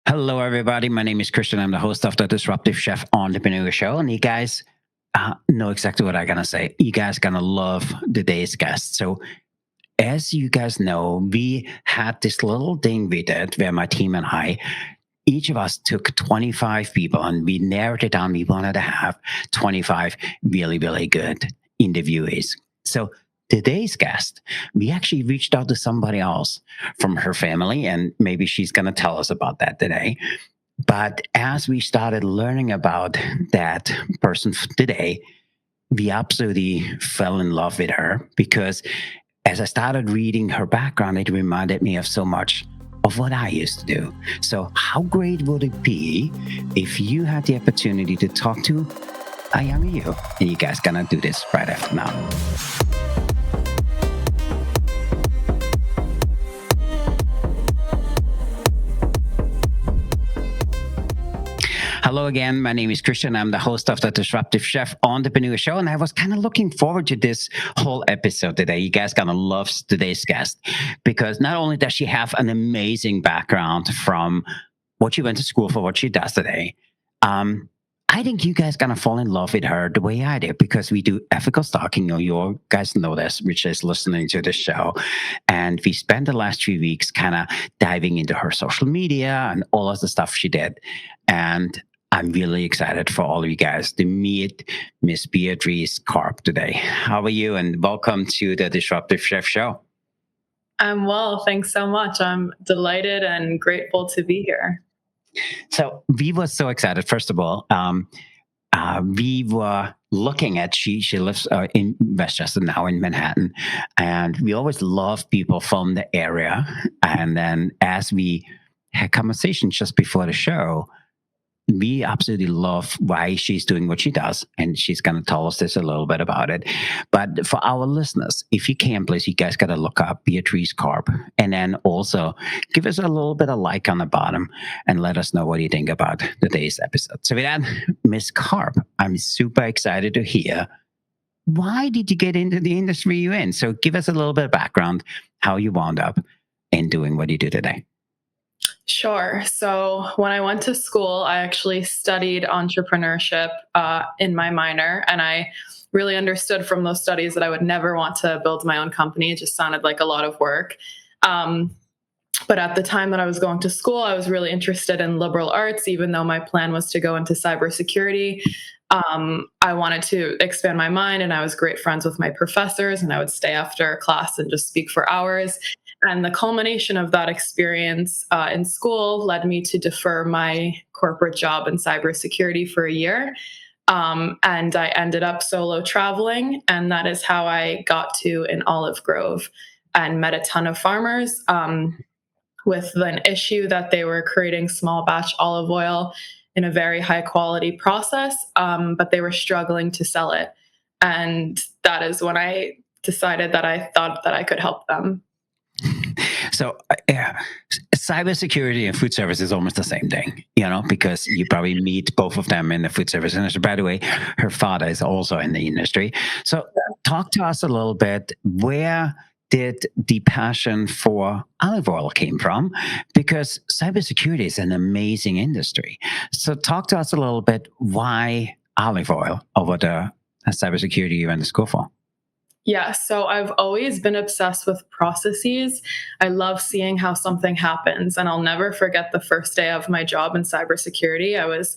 Hello, everybody. My name is Christian. I'm the host of the Disruptive Chef Entrepreneur Show. And you guys know exactly what I'm going to say. You guys going to love today's guest. So, as you guys know, we had this little thing we did where my team and I, each of us took 25 people and we narrowed it down. We wanted to have 25 really, really good interviewees. So, today's guest, we actually reached out to somebody else from her family, and maybe she's going to tell us about that today. But as we started learning about that person today, we absolutely fell in love with her because as I started reading her background, it reminded me of so much of what I used to do. So, how great would it be if you had the opportunity to talk to a younger you? And you guys gonna do this right after now. Hello again. My name is Christian. I'm the host of the Disruptive Chef Entrepreneur Show, and I was kind of looking forward to this whole episode today. You guys gonna love today's guest because not only does she have an amazing background from what she went to school for, what she does today. I think you guys gonna fall in love with her the way I did because we do ethical stalking. You guys know this, which is listening to the show, and we spent the last 3 weeks kind of diving into her social media and all of the stuff she did, and I'm really excited for all of you guys to meet Miss Beatrice Karp today. How are you? And welcome to the Disruptive Chef Show. I'm well. Thanks so much. I'm delighted and grateful to be here. So we were so excited. First of all, we were looking at she lives in Westchester now in Manhattan, and we always love people from the area. And then as we had conversations just before the show, we absolutely love why she's doing what she does, and she's going to tell us this a little bit about it. But for our listeners, if you can, please, you guys got to look up Beatrice Karp, and then also give us a little bit of like on the bottom and let us know what you think about today's episode. So with that, Miss Karp, I'm super excited to hear, why did you get into the industry you're in? So give us a little bit of background, how you wound up in doing what you do today. Sure. So when I went to school, I actually studied entrepreneurship in my minor, and I really understood from those studies that I would never want to build my own company. It just sounded like a lot of work. But at the time that I was going to school, I was really interested in liberal arts, even though my plan was to go into cybersecurity. I wanted to expand my mind, and I was great friends with my professors, and I would stay after class and just speak for hours. And the culmination of that experience in school led me to defer my corporate job in cybersecurity for a year. And I ended up solo traveling. And that is how I got to an olive grove and met a ton of farmers with an issue that they were creating small batch olive oil in a very high quality process, but they were struggling to sell it. And that is when I decided that I thought that I could help them. So, cybersecurity and food service is almost the same thing, because you probably meet both of them in the food service industry. By the way, her father is also in the industry. So, talk to us a little bit. Where did the passion for olive oil came from? Because cybersecurity is an amazing industry. So, talk to us a little bit. Why olive oil over the cybersecurity you went to school for? Yeah, so I've always been obsessed with processes. I love seeing how something happens. And I'll never forget the first day of my job in cybersecurity. I was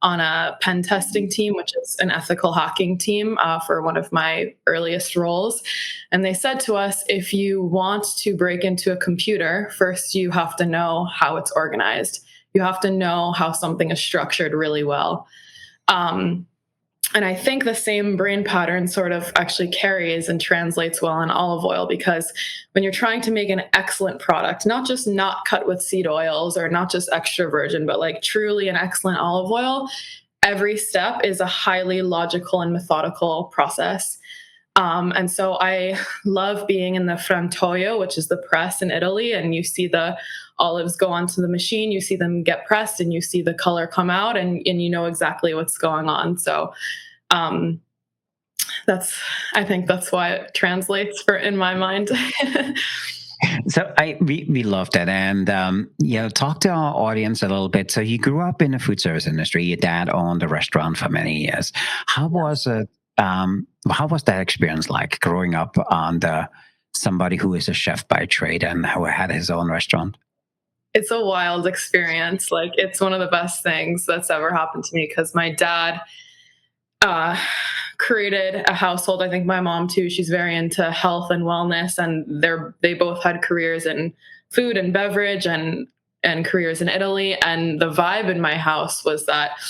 on a pen testing team, which is an ethical hacking team for one of my earliest roles. And they said to us, if you want to break into a computer, first you have to know how it's organized. You have to know how something is structured really well. And I think the same brain pattern sort of actually carries and translates well in olive oil, because when you're trying to make an excellent product, not just not cut with seed oils or not just extra virgin, but like truly an excellent olive oil, every step is a highly logical and methodical process. And so I love being in the frantoio, which is the press in Italy, and you see the olives go onto the machine, you see them get pressed, and you see the color come out, and you know exactly what's going on. So I think that's why it translates in my mind. So we love that, and talk to our audience a little bit. So you grew up in the food service industry. Your dad owned a restaurant for many years. How was it? How was that experience like growing up under somebody who is a chef by trade and who had his own restaurant? It's a wild experience. Like, it's one of the best things that's ever happened to me because my dad uh, created a household. I think my mom too. She's very into health and wellness, and they both had careers in food and beverage and careers in Italy. And the vibe in my house was that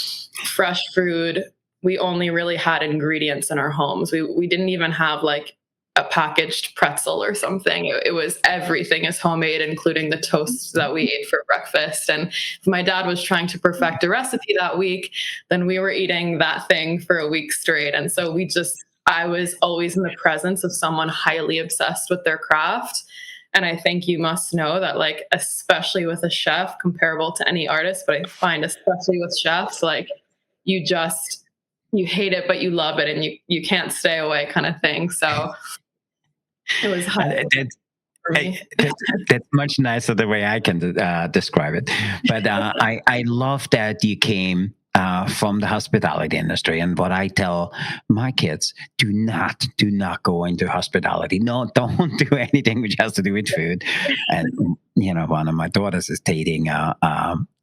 fresh food. We only really had ingredients in our homes. We didn't even have like a packaged pretzel or something. It was everything is homemade, including the toasts that we ate for breakfast. And if my dad was trying to perfect a recipe that week, then we were eating that thing for a week straight. And so I was always in the presence of someone highly obsessed with their craft. And I think you must know that, like, especially with a chef, comparable to any artist, but I find especially with chefs, like, you just, you hate it, but you love it, and you can't stay away kind of thing. So it was hard That's, for me. that's much nicer the way I can describe it. But I love that you came from the hospitality industry. And what I tell my kids: do not go into hospitality. No, don't do anything which has to do with food. And one of my daughters is dating a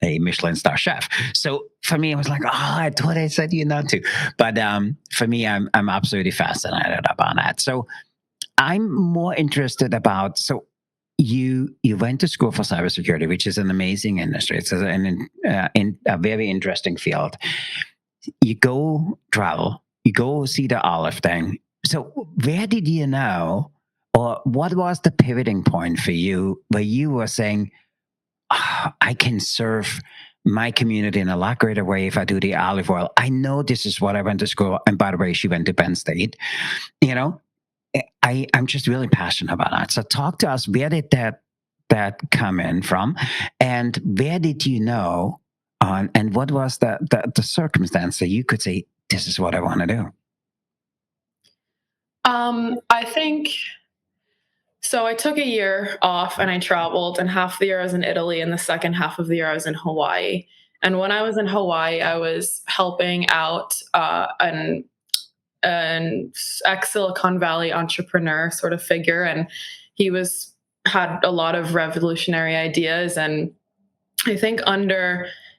Michelin star chef. So for me, I was like, oh, I thought I said you not to. But for me, I'm absolutely fascinated about that. So I'm more interested about, so you went to school for cybersecurity, which is an amazing industry. It's in a very interesting field. You go travel, you go see the olive thing. So where did you know, or what was the pivoting point for you where you were saying, "Ah, I can serve my community in a lot greater way if I do the olive oil. I know this is what I went to school." And by the way, she went to Penn State. You know, I'm just really passionate about that. So talk to us. Where did that come in from, and where did you know on, and what was the circumstance that you could say, this is what I want to do? I think so. I took a year off and I traveled, and half the year I was in Italy, and the second half of the year I was in Hawaii. And when I was in Hawaii, I was helping out an ex Silicon Valley entrepreneur sort of figure, and he had a lot of revolutionary ideas. And I think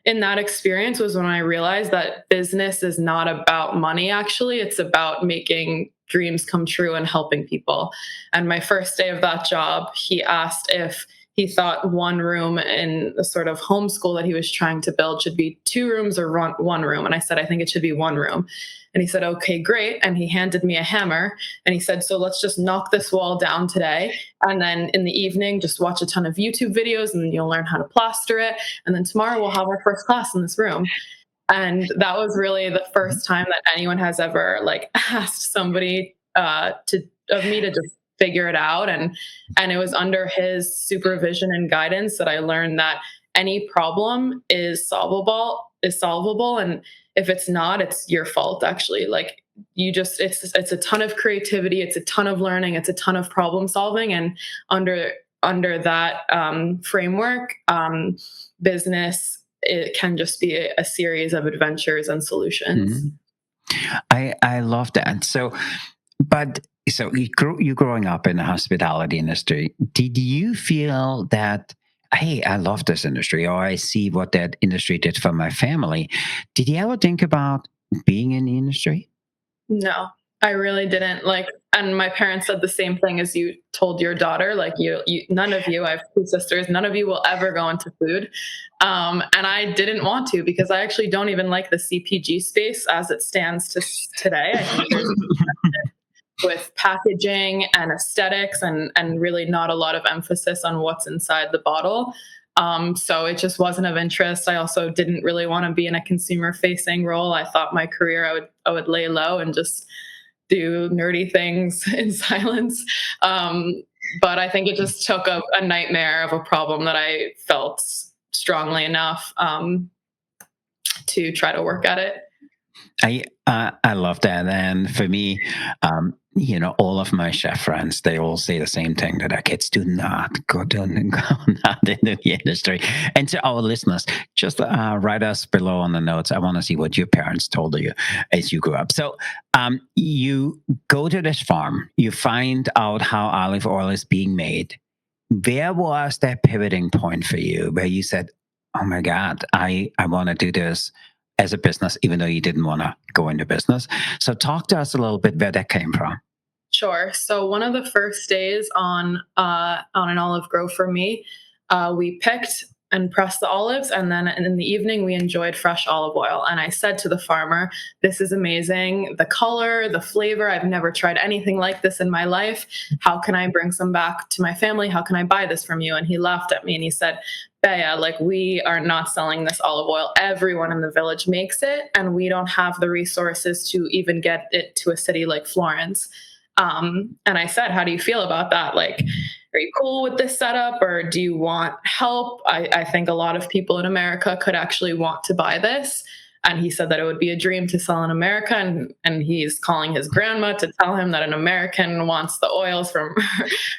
in that experience was when I realized that business is not about money, actually. It's about making dreams come true and helping people. And my first day of that job, he asked if he thought one room in the sort of homeschool that he was trying to build should be two rooms or one room. And I said, I think it should be one room. And he said, okay, great. And he handed me a hammer and he said, so let's just knock this wall down today. And then in the evening, just watch a ton of YouTube videos and then you'll learn how to plaster it. And then tomorrow we'll have our first class in this room. And that was really the first time that anyone has ever like asked somebody of me to just figure it out. And it was under his supervision and guidance that I learned that any problem is solvable. And if it's not, it's your fault, actually. Like, it's a ton of creativity, it's a ton of learning, it's a ton of problem solving. And under that framework, business, it can just be a series of adventures and solutions. I love that. So you growing up in the hospitality industry, did you feel that, hey, I love this industry, or I see what that industry did for my family? Did you ever think about being in the industry? No, I really didn't. Like, and my parents said the same thing as you told your daughter. Like, none of you, I have two sisters, none of you will ever go into food. And I didn't want to, because I actually don't even like the CPG space as it stands today. I think there's with packaging and aesthetics and really not a lot of emphasis on what's inside the bottle. So it just wasn't of interest. I also didn't really want to be in a consumer facing role. I thought my career, I would lay low and just do nerdy things in silence. But I think it just took a nightmare of a problem that I felt strongly enough to try to work at it. I love that, and for me, all of my chef friends, they all say the same thing, that our kids do not go down go not into the industry. And to our listeners, just write us below on the notes. I want to see what your parents told you as you grew up. So you go to this farm, you find out how olive oil is being made. Where was that pivoting point for you where you said, "Oh my God, I want to do this as a business," even though you didn't want to go into business? So talk to us a little bit where that came from. Sure. So one of the first days on an olive grove for me, we picked and pressed the olives, and then in the evening we enjoyed fresh olive oil. And I said to the farmer, "This is amazing. The color, the flavor. I've never tried anything like this in my life. How can I bring some back to my family? How can I buy this from you?" And he laughed at me and he said, "Bea, like, we are not selling this olive oil. Everyone in the village makes it, and we don't have the resources to even get it to a city like Florence." And I said, "How do you feel about that? Like, are you cool with this setup, or do you want help? I think a lot of people in America could actually want to buy this." And he said that it would be a dream to sell in America. And he's calling his grandma to tell him that an American wants the oils from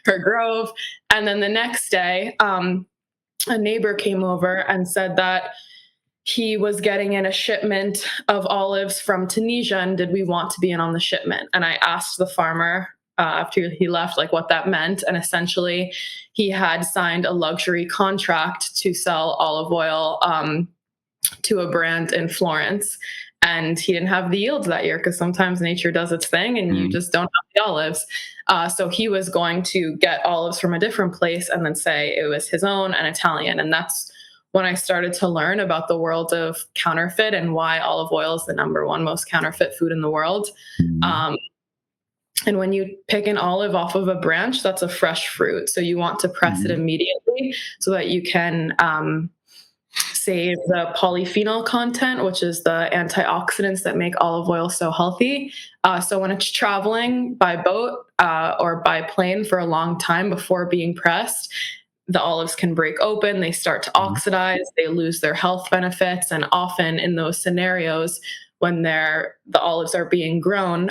her grove. And then the next day, a neighbor came over and said that he was getting in a shipment of olives from Tunisia, and did we want to be in on the shipment? And I asked the farmer after he left, like, what that meant. And essentially, he had signed a luxury contract to sell olive oil to a brand in Florence. And he didn't have the yields that year because sometimes nature does its thing and you Mm. just don't have the olives. So he was going to get olives from a different place and then say it was his own and Italian. And that's when I started to learn about the world of counterfeit and why olive oil is the number one most counterfeit food in the world. Mm. Um, and when you pick an olive off of a branch, that's a fresh fruit. So you want to press it Mm. immediately so that you can save the polyphenol content, which is the antioxidants that make olive oil so healthy. So when it's traveling by boat or by plane for a long time before being pressed, the olives can break open, they start to Mm. oxidize, they lose their health benefits. And often in those scenarios, when the olives are being grown,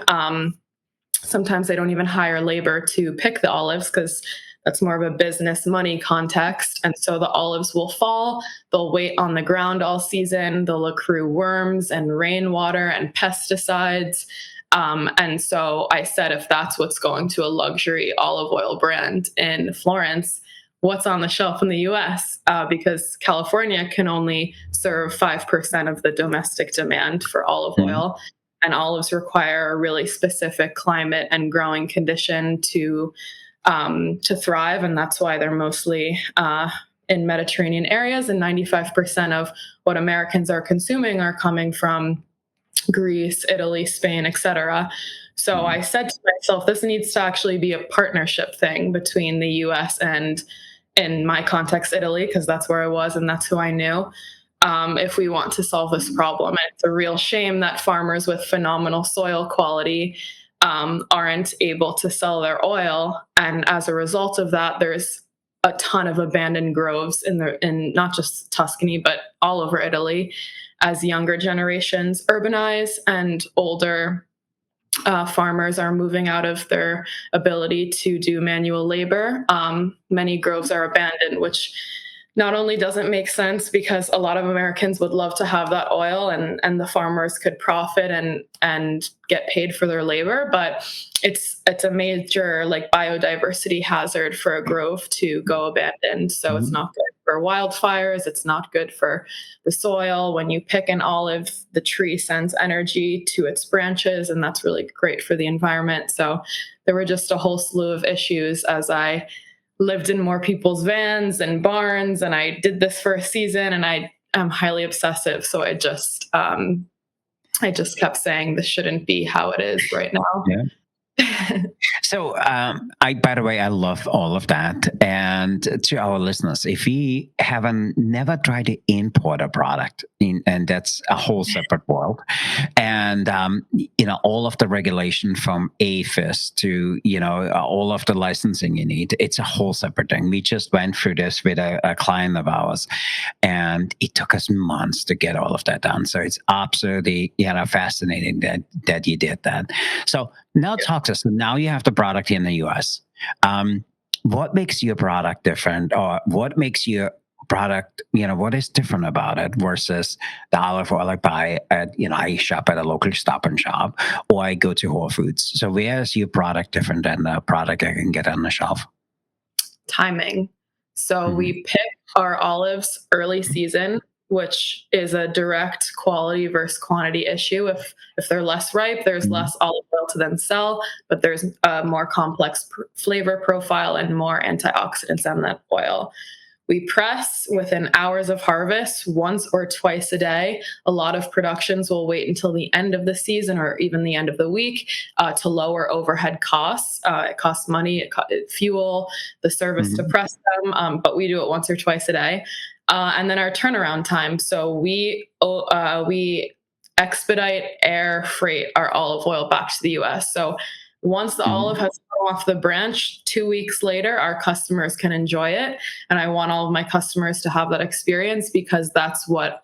sometimes they don't even hire labor to pick the olives because that's more of a business money context. And so the olives will fall, they'll wait on the ground all season, they'll accrue worms and rainwater and pesticides. And so I said, if that's what's going to a luxury olive oil brand in Florence, what's on the shelf in the US? Because California can only serve 5% of the domestic demand for olive Mm. oil. And olives require a really specific climate and growing condition to thrive, and that's why they're mostly in Mediterranean areas. And 95% of what Americans are consuming are coming from Greece, Italy, Spain, etc. So Mm. I said to myself, this needs to actually be a partnership thing between the US and, in my context, Italy, because that's where I was and that's who I knew. If we want to solve this problem, and it's a real shame that farmers with phenomenal soil quality aren't able to sell their oil, and as a result of that, there's a ton of abandoned groves in not just Tuscany but all over Italy, as younger generations urbanize and older farmers are moving out of their ability to do manual labor. Many groves are abandoned, which not only doesn't make sense because a lot of Americans would love to have that oil, and the farmers could profit and get paid for their labor, but it's a major, like, biodiversity hazard for a grove to go abandoned. So it's Mm. not good for wildfires, it's not good for the soil. When you pick an olive, the tree sends energy to its branches, and that's really great for the environment. So there were just a whole slew of issues as I lived in more people's vans and barns, and I did this for a season, and I am highly obsessive. So I just kept saying this shouldn't be how it is right now. Yeah. So, by the way, I love all of that. And to our listeners, if you haven't never tried to import a product, and that's a whole separate world, and all of the regulation from APHIS to all of the licensing you need, it's a whole separate thing. We just went through this with a client of ours, and it took us months to get all of that done. So it's absolutely fascinating that you did that. So now talk to us. Now you have the product in the US. What makes your product different, or what makes your product, what is different about it versus the olive oil I buy at, I shop at a local Stop and Shop, or I go to Whole Foods. So where is your product different than the product I can get on the shelf? Timing. So Mhm. we pick our olives early season, which is a direct quality versus quantity issue. If they're less ripe, there's Mhm. less olive oil to then sell, but there's a more complex flavor profile and more antioxidants on that oil. We press within hours of harvest, once or twice a day. A lot of productions will wait until the end of the season or even the end of the week to lower overhead costs. It costs money, fuel, the service to Mhm. press them, but we do it once or twice a day. And then our turnaround time. So we expedite, air freight our olive oil back to the US. So once the olive Mhm. has come off the branch, 2 weeks later, our customers can enjoy it. And I want all of my customers to have that experience, because that's what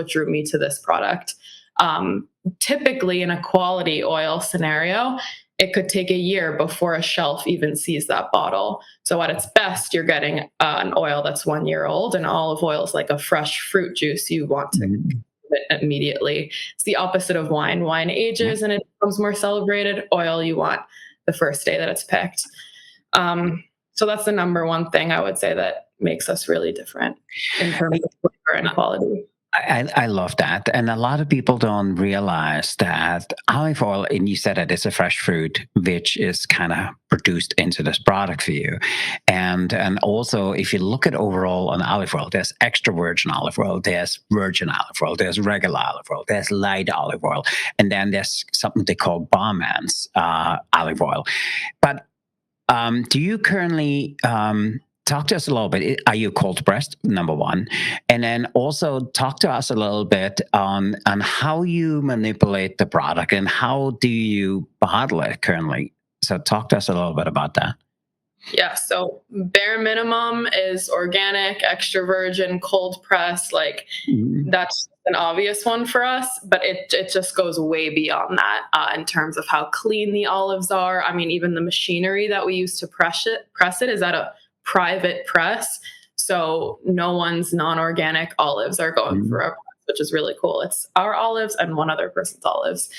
drew me to this product. Um, Typically, in a quality oil scenario, it could take a year before a shelf even sees that bottle. So at its best, you're getting an oil that's 1 year old, and olive oil is like a fresh fruit juice. You want to Mhm. it immediately. It's the opposite of wine. Wine Yeah. ages and it becomes more celebrated. Oil, you want the first day that it's picked. So that's the number one thing I would say that makes us really different in terms of flavor and quality. I love that. And a lot of people don't realize that olive oil, and you said it is a fresh fruit, which is kind of produced into this product for you. And also, if you look at overall on olive oil, there's extra virgin olive oil, there's virgin olive oil, there's regular olive oil, there's light olive oil, and then there's something they call barman's olive oil. But do you currently talk to us a little bit? Are you cold pressed? Number one, and then also talk to us a little bit on how you manipulate the product and how do you bottle it currently. So talk to us a little bit about that. Yeah. So bare minimum is organic, extra virgin, cold press. Like Mhm. that's an obvious one for us, but it just goes way beyond that in terms of how clean the olives are. I mean, even the machinery that we use to press it is at a private press, so no one's non-organic olives are going for Mhm. a press, which is really cool. It's our olives and one other person's olives.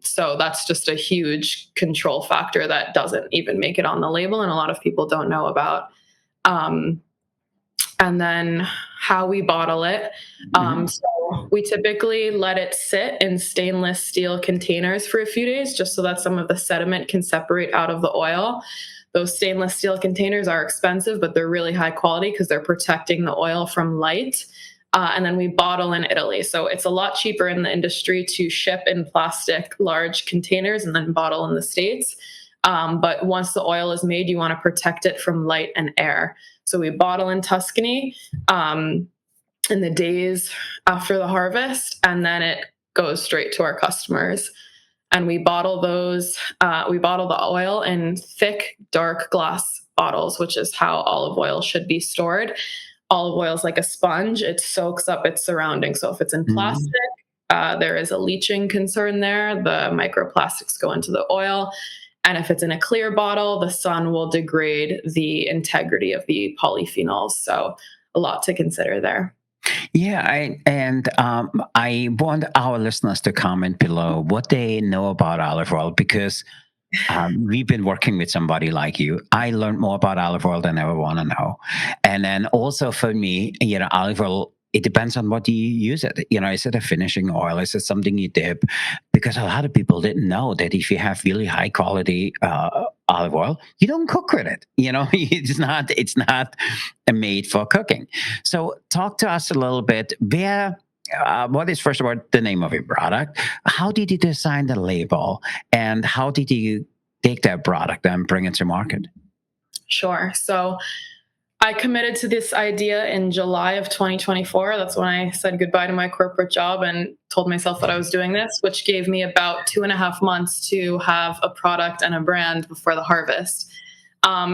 So that's just a huge control factor that doesn't even make it on the label, and a lot of people don't know about. Um, and then how we bottle it. Mhm. So we typically let it sit in stainless steel containers for a few days, just so that some of the sediment can separate out of the oil. Those stainless steel containers are expensive, but they're really high quality because they're protecting the oil from light. And then we bottle in Italy. So it's a lot cheaper in the industry to ship in plastic large containers and then bottle in the States. But once the oil is made, you want to protect it from light and air. So we bottle in Tuscany in the days after the harvest, and then it goes straight to our customers. And we bottle the oil in thick, dark glass bottles, which is how olive oil should be stored. Olive oil is like a sponge, it soaks up its surroundings. So if it's in plastic, Mhm. there is a leaching concern there. The microplastics go into the oil. And if it's in a clear bottle, the sun will degrade the integrity of the polyphenols. So a lot to consider there. Yeah, I want our listeners to comment below what they know about olive oil, because we've been working with somebody like you. I learned more about olive oil than I ever want to know. And then also for me, olive oil, it depends on what you use it. Is it a finishing oil? Is it something you dip? Because a lot of people didn't know that if you have really high quality olive oil, you don't cook with it. It's not made for cooking. So talk to us a little bit. What is, first of all, the name of your product? How did you design the label? And how did you take that product and bring it to market? Sure. So I committed to this idea in July of 2024. That's when I said goodbye to my corporate job and told myself that I was doing this, which gave me about 2.5 months to have a product and a brand before the harvest.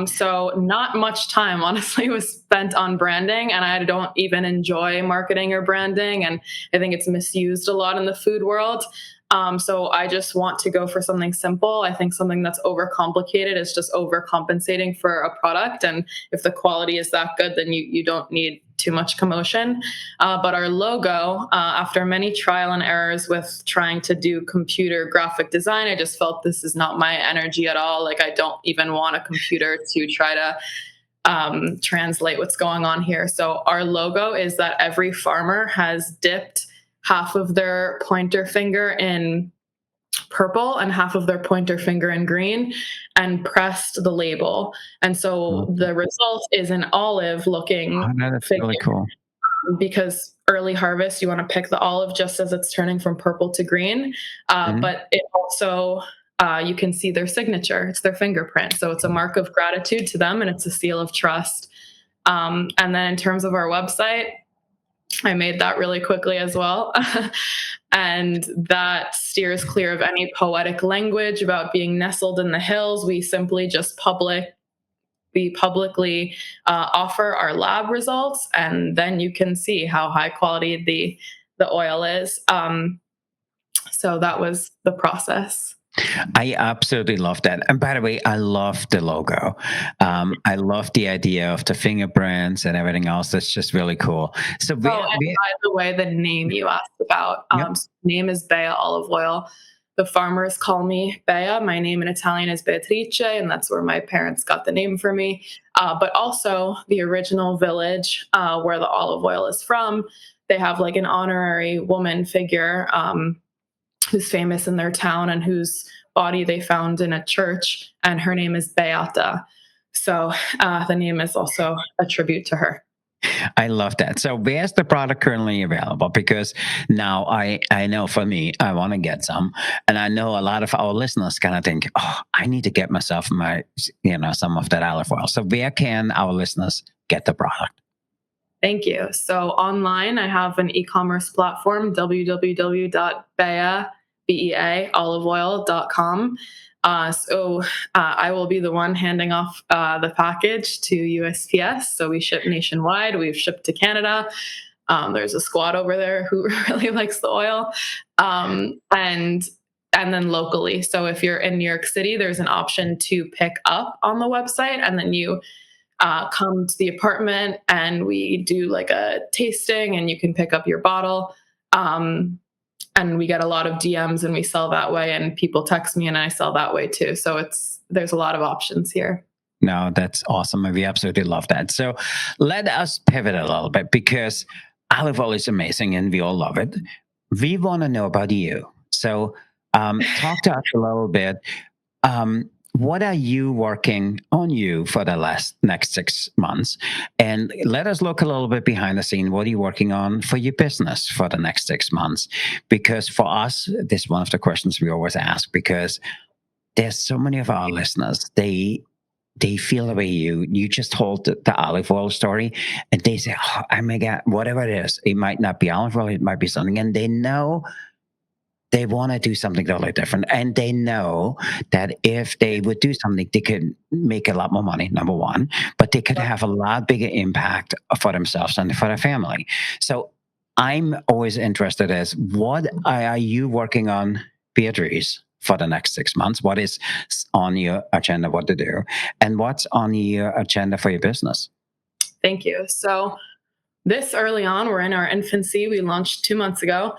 So not much time, honestly, was spent on branding, and I don't even enjoy marketing or branding, and I think it's misused a lot in the food world. So I just want to go for something simple. I think something that's overcomplicated is just overcompensating for a product. And if the quality is that good, then you don't need too much commotion. But our logo, after many trial and errors with trying to do computer graphic design, I just felt this is not my energy at all. Like, I don't even want a computer to try to translate what's going on here. So our logo is that every farmer has dipped half of their pointer finger in purple and half of their pointer finger in green and pressed the label. And so the result is an olive looking That's figure, really cool. because early harvest, you want to pick the olive just as it's turning from purple to green. But it also, you can see their signature. It's their fingerprint. So it's a mark of gratitude to them, and it's a seal of trust. And then in terms of our website, I made that really quickly as well. And that steers clear of any poetic language about being nestled in the hills. We simply just publicly offer our lab results, and then you can see how high quality the oil is. So that was the process. I absolutely love that. And by the way, I love the logo. I love the idea of the fingerprints and everything else. That's just really cool. So And by the way, the name you asked about, Yep. so the name is Bea Olive Oil. The farmers call me Bea. My name in Italian is Beatrice, and that's where my parents got the name for me. But also the original village where the olive oil is from, they have like an honorary woman figure who's famous in their town and whose body they found in a church, and her name is Beata. So the name is also a tribute to her. I love that. So where's the product currently available? Because now I know for me, I want to get some. And I know a lot of our listeners kind of think, oh, I need to get myself some of that olive oil. So where can our listeners get the product? Thank you. So online, I have an e-commerce platform, www.beaoliveoil.com. So I will be the one handing off the package to USPS. So we ship nationwide. We've shipped to Canada. There's a squad over there who really likes the oil. And then locally. So if you're in New York City, there's an option to pick up on the website, and then you come to the apartment and we do like a tasting, and you can pick up your bottle. And we get a lot of DMs, and we sell that way, and people text me and I sell that way too. So there's a lot of options here. No, that's awesome. And we absolutely love that. So let us pivot a little bit, because olive oil is amazing and we all love it. We want to know about you. So talk to us a little bit. What are you working on for the next 6 months? And let us look a little bit behind the scene. What are you working on for your business for the next 6 months? Because for us, this is one of the questions we always ask, because there's so many of our listeners, they feel the way you just told the olive oil story, and they say, oh my God, whatever it is, it might not be olive oil, it might be something. And they know they want to do something totally different. And they know that if they would do something, they could make a lot more money, number one, but they could have a lot bigger impact for themselves and for their family. So I'm always interested as, what are you working on, Beatrice, for the next 6 months? What is on your agenda, what to do? And what's on your agenda for your business? Thank you. So this early on, we're in our infancy. We launched 2 months ago.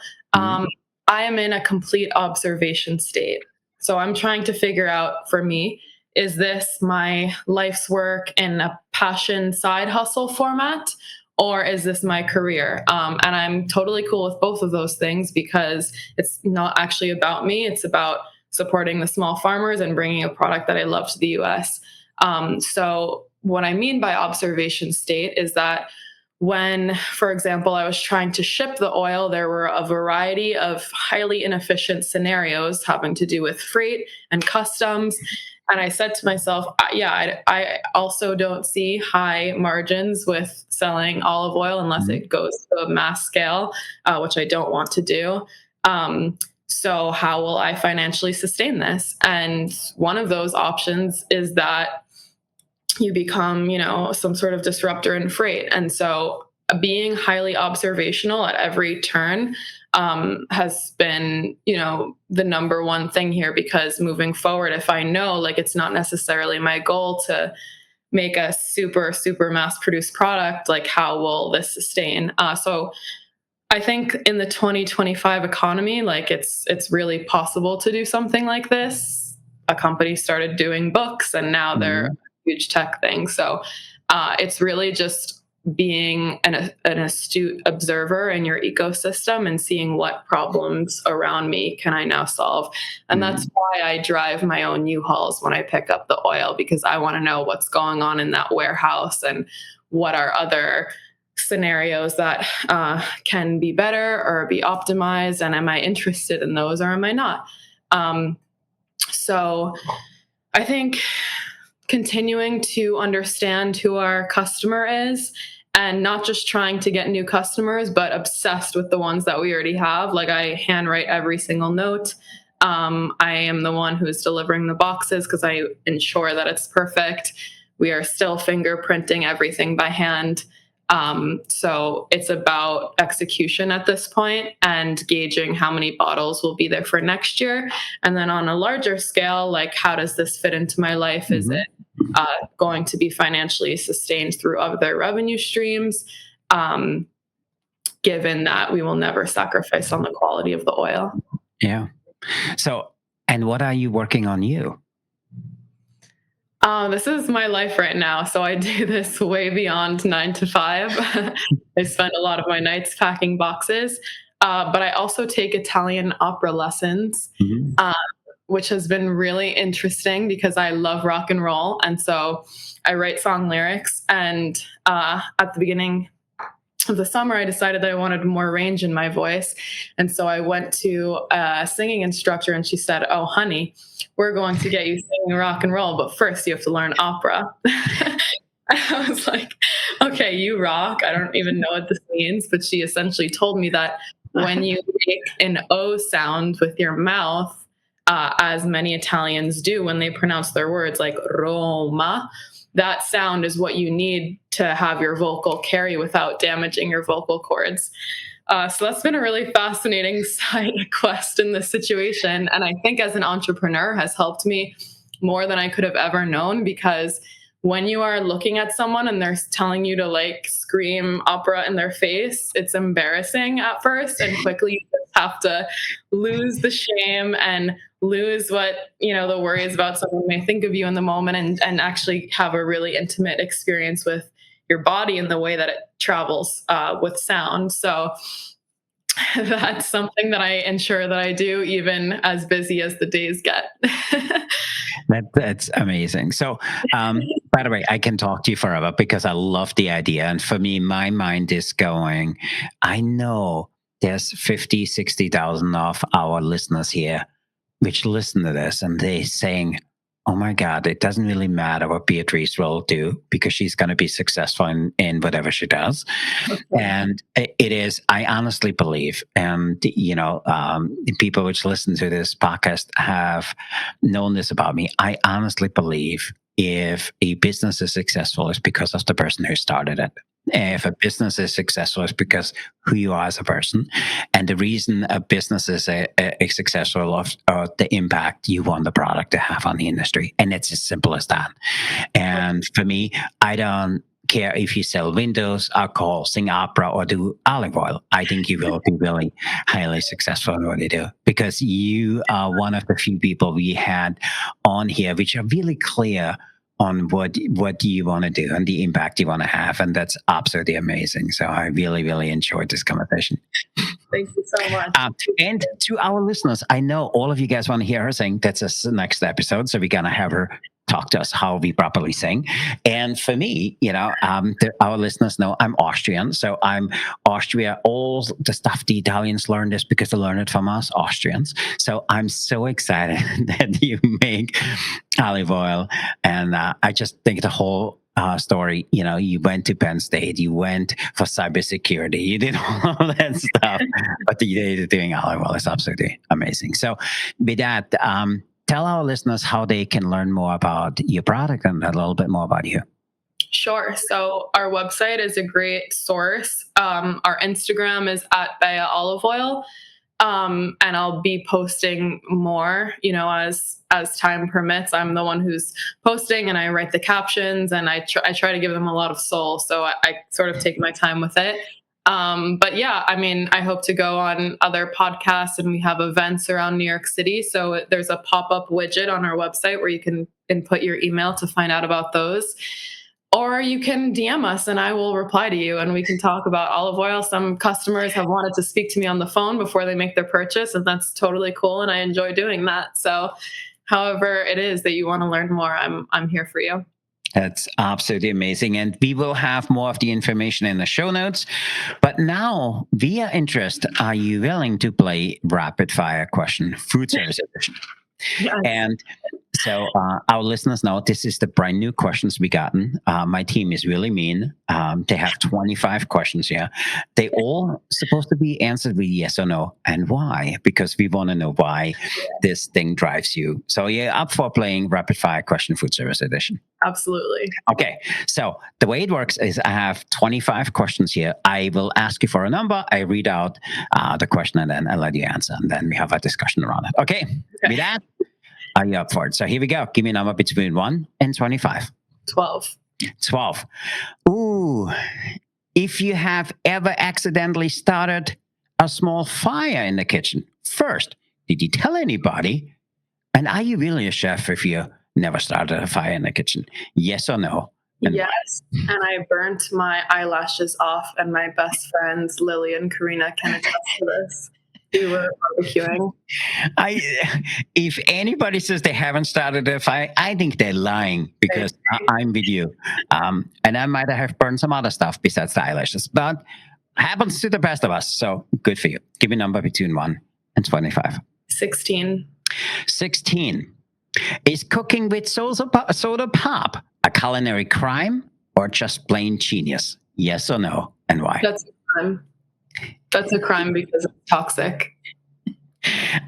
I am in a complete observation state. So I'm trying to figure out, for me, is this my life's work in a passion side hustle format, or is this my career? And I'm totally cool with both of those things, because it's not actually about me. It's about supporting the small farmers and bringing a product that I love to the US. So what I mean by observation state is that when, for example, I was trying to ship the oil, there were a variety of highly inefficient scenarios having to do with freight and customs. And I said to myself, I also don't see high margins with selling olive oil unless it goes to a mass scale, which I don't want to do. So how will I financially sustain this? And one of those options is that you become, some sort of disruptor in freight. And so being highly observational at every turn has been, the number one thing here, because moving forward, if I know, like, it's not necessarily my goal to make a super, super mass produced product, like, how will this sustain? So I think in the 2025 economy, like, it's really possible to do something like this. A company started doing books and now they're a huge tech thing. So it's really just being an astute observer in your ecosystem and seeing what problems around me can I now solve. And that's why I drive my own U-Hauls when I pick up the oil, because I want to know what's going on in that warehouse and what are other scenarios that can be better or be optimized, and am I interested in those or am I not? So I think continuing to understand who our customer is, and not just trying to get new customers, but obsessed with the ones that we already have. Like, I handwrite every single note. I am the one who's delivering the boxes because I ensure that it's perfect. We are still fingerprinting everything by hand. So it's about execution at this point and gauging how many bottles will be there for next year. And then on a larger scale, like, how does this fit into my life? Is it going to be financially sustained through other revenue streams? Given that we will never sacrifice on the quality of the oil. Yeah. So, and what are you working on you? This is my life right now. So I do this way beyond 9 to 5. I spend a lot of my nights packing boxes, but I also take Italian opera lessons, which has been really interesting because I love rock and roll. And so I write song lyrics. And at the beginning of the summer, I decided that I wanted more range in my voice. And so I went to a singing instructor and she said, "Oh, honey, we're going to get you singing rock and roll, but first you have to learn opera." I was like, okay, you rock. I don't even know what this means. But she essentially told me that when you make an O sound with your mouth, as many Italians do when they pronounce their words, like Roma, that sound is what you need to have your vocal carry without damaging your vocal cords. So that's been a really fascinating side quest in this situation. And I think as an entrepreneur has helped me more than I could have ever known, because when you are looking at someone and they're telling you to, like, scream opera in their face, it's embarrassing at first, and quickly you just have to lose the shame and lose what, the worries about someone may think of you in the moment, and actually have a really intimate experience with your body and the way that it travels with sound. So that's something that I ensure that I do, even as busy as the days get. That's amazing. So, by the way, I can talk to you forever because I love the idea. And for me, my mind is going, I know there's 50, 60,000 of our listeners here which listen to this and they're saying, oh my God, it doesn't really matter what Beatrice will do because she's going to be successful in whatever she does. Okay. And it is, I honestly believe, and, people which listen to this podcast have known this about me. I honestly believe if a business is successful, it's because of the person who started it. If a business is successful, it's because who you are as a person. And the reason a business is a successful is the impact you want the product to have on the industry. And it's as simple as that. And for me, I don't care if you sell windows, alcohol, sing opera, or do olive oil. I think you will be really highly successful in what you do, because you are one of the few people we had on here which are really clear on what you want to do and the impact you want to have. And that's absolutely amazing. So I really, really enjoyed this conversation. Thank you so much. And to our listeners, I know all of you guys want to hear her sing. That's the next episode. So we're going to have her talk to us how we properly sing. And for me, our listeners know I'm Austrian, so I'm Austria. All the stuff the Italians learn this because they learn it from us Austrians. So I'm so excited that you make olive oil, and I just think the whole story. You went to Penn State, you went for cybersecurity, you did all of that stuff, but you're doing olive oil is absolutely amazing. So, with that, tell our listeners how they can learn more about your product and a little bit more about you. Sure. So our website is a great source. Our Instagram is at Bea Olive Oil. And I'll be posting more, as time permits. I'm the one who's posting, and I write the captions, and I try to give them a lot of soul. So I sort of take my time with it. But yeah, I hope to go on other podcasts, and we have events around New York City. So there's a pop-up widget on our website where you can input your email to find out about those. Or you can DM us and I will reply to you, and we can talk about olive oil. Some customers have wanted to speak to me on the phone before they make their purchase, and that's totally cool. And I enjoy doing that. So however it is that you want to learn more, I'm here for you. That's absolutely amazing. And we will have more of the information in the show notes. But now, via interest, are you willing to play rapid fire question, food service edition? Yes. And so our listeners know this is the brand new questions we gotten. My team is really mean. They have 25 questions here. They all supposed to be answered with yes or no, and why? Because we want to know why this thing drives you. So you're up for playing rapid fire question food service edition? Absolutely. Okay. So the way it works is I have 25 questions here. I will ask you for a number. I read out the question, and then I let you answer, and then we have a discussion around it. Okay. With that, are you up for it? So here we go. Give me a number between 1 and 25. 12. 12. Ooh. If you have ever accidentally started a small fire in the kitchen, first, did you tell anybody? And are you really a chef if you never started a fire in the kitchen? Yes or no? And yes. And I burnt my eyelashes off, and my best friends, Lily and Karina, can attest to this. We were barbecuing. If anybody says they haven't started a fire, I think they're lying, because I'm with you. And I might have burned some other stuff besides the eyelashes, but happens to the best of us. So good for you. Give me a number between 1 and 25. 16. 16. Is cooking with soda pop a culinary crime or just plain genius? Yes or no, and why? That's a crime. That's a crime because it's toxic.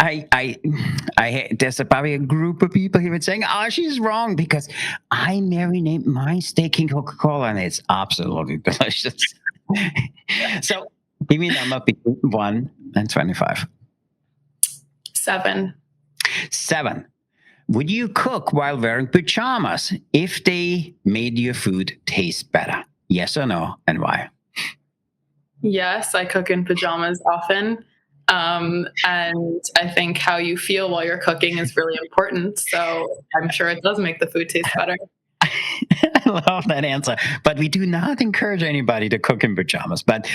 There's probably a group of people here saying, "Oh, she's wrong," because I marinate my steak in Coca-Cola, and it's absolutely delicious. So, give me a number between 1 and 25. 7. 7. Would you cook while wearing pajamas if they made your food taste better? Yes or no, and why? Yes, I cook in pajamas often. And I think how you feel while you're cooking is really important. So I'm sure it does make the food taste better. I love that answer. But we do not encourage anybody to cook in pajamas. But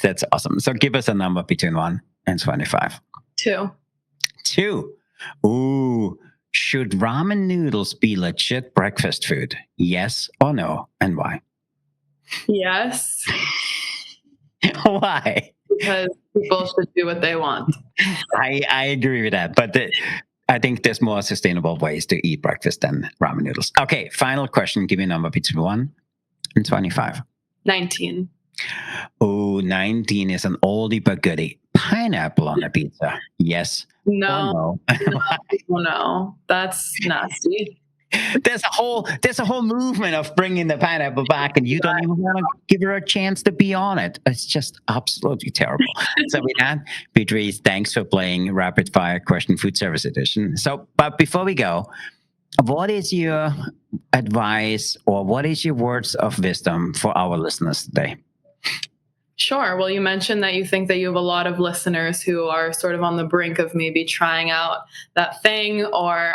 that's awesome. So give us a number between 1 and 25. 2. 2. Ooh. Should ramen noodles be legit breakfast food? Yes or no, and why? Yes. Why? Because people should do what they want. I agree with that. But I think there's more sustainable ways to eat breakfast than ramen noodles. Okay, final question. Give me a number between 1 and 25. 19. Oh, 19 is an oldie but goodie. Pineapple on the pizza. Yes. No. No. That's nasty. There's a whole movement of bringing the pineapple back, and you don't even want to give her a chance to be on it. It's just absolutely terrible. So with that, Beatrice, thanks for playing Rapid Fire Question Food Service Edition. So, but before we go, what is your advice, or what is your words of wisdom for our listeners today? Sure. Well, you mentioned that you think that you have a lot of listeners who are sort of on the brink of maybe trying out that thing, or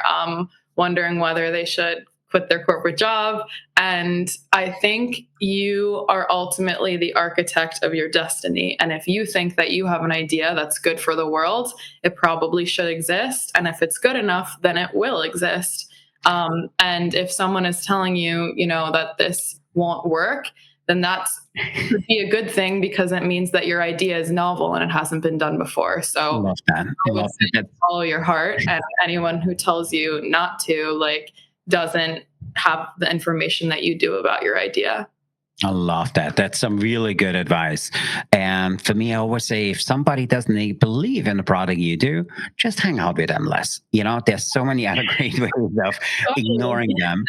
wondering whether they should quit their corporate job. And I think you are ultimately the architect of your destiny. And if you think that you have an idea that's good for the world, it probably should exist. And if it's good enough, then it will exist. And if someone is telling you, that this won't work, then that's could be a good thing, because it means that your idea is novel and it hasn't been done before. So Love that. I would say follow your heart, and anyone who tells you not to, doesn't have the information that you do about your idea. I love that. That's some really good advice. And for me, I always say, if somebody doesn't believe in the product you do, just hang out with them less. There's so many other great ways of ignoring them.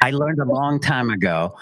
I learned a long time ago,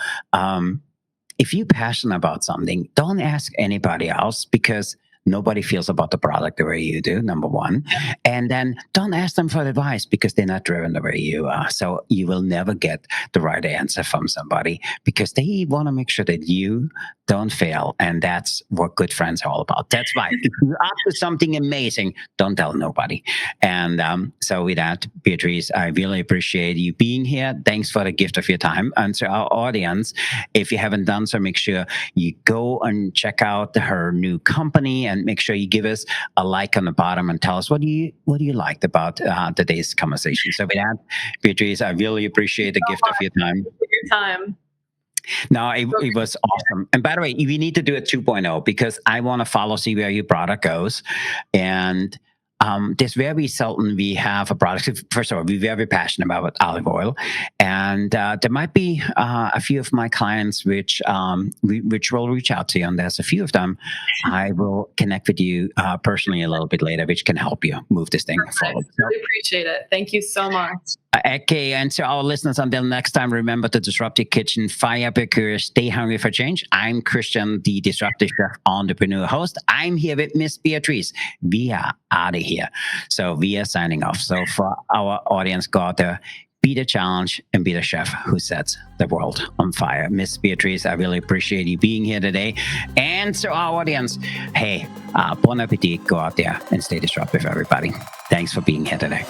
if you're passionate about something, don't ask anybody else, because nobody feels about the product the way you do, number one. And then don't ask them for advice, because they're not driven the way you are. So you will never get the right answer from somebody, because they want to make sure that you don't fail. And that's what good friends are all about. That's why if you're up to something amazing, don't tell nobody. And so with that, Beatrice, I really appreciate you being here. Thanks for the gift of your time. And to our audience, if you haven't done so, make sure you go and check out her new company, and make sure you give us a like on the bottom and tell us what do you liked about today's conversation. So with that, Beatrice, I really appreciate the gift of your time. No, it was awesome. And by the way, we need to do a 2.0, because I want to see where your product goes. And there's very seldom we have a product. First of all, we're very passionate about olive oil, and there might be a few of my clients which will reach out to you, and there's a few of them I will connect with you personally a little bit later, which can help you move this thing forward. I really appreciate it. Thank you so much. Okay, and to our listeners, until next time, remember to disrupt your kitchen, fire up your career, stay hungry for change. I'm Christian, the Disruptive Chef Entrepreneur host. I'm here with Miss Beatrice. We are out of here. So we are signing off. So for our audience, go out there, be the challenge, and be the chef who sets the world on fire. Miss Beatrice, I really appreciate you being here today. And to our audience, hey, bon appetit. Go out there and stay disruptive, everybody. Thanks for being here today.